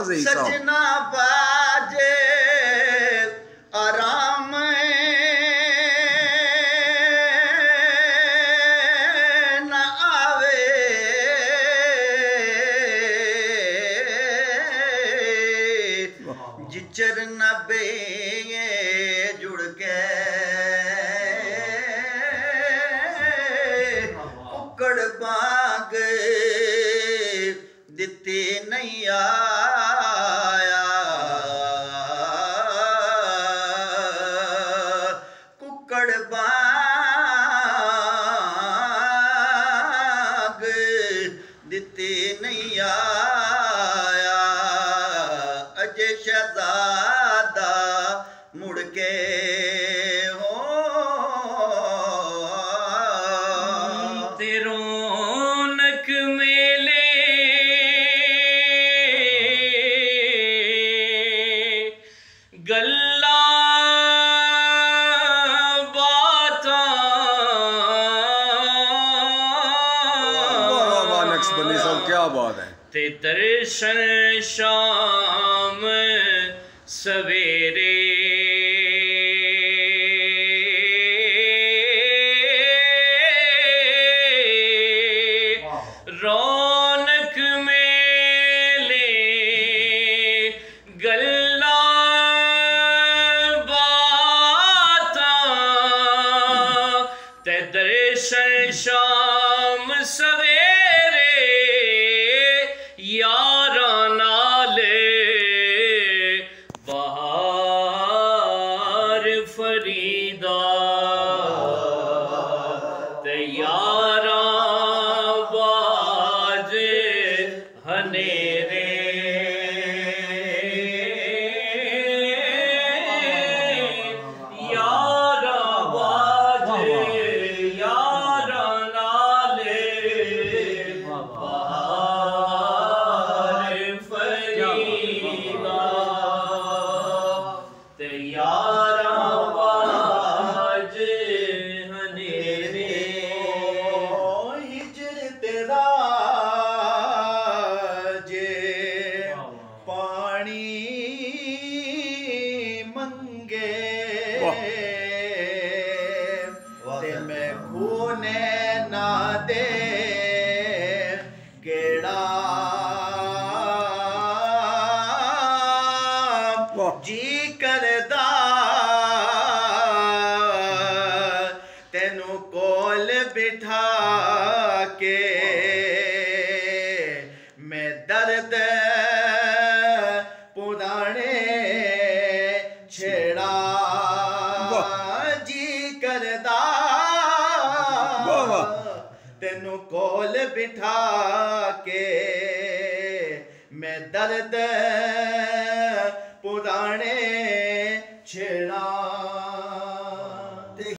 सजना बाजे आराम न आवे, जिचर न बे जुड़ के कुकड़ बाग दिते नहीं आया, कुकड़ बाग दिते नहीं आया, अजय शहजादा मुड़ के हो रौनक मेले गल्ला बातां नक्शबंदी साहब क्या बात है। ते दर्शन शाम सवेरे रौनक मेले गल्ला बातां ते दर्शन शाम सवेरे यारां नाल बहार फरीदा ते यारां बाजे हनेरे यारां बाजे यारां नाले बहार फरीदा ते यारां बाजे हनेरे। हिजर तेरा जे पानी मंगे ते मैं खूने ना दे केड़ा जी करदा तेनू कोल बिठा के मैं दर्द पुराने छेड़ा जी करदा तेनू कोल बिठा के मैं दर्द पुराने छेड़ा।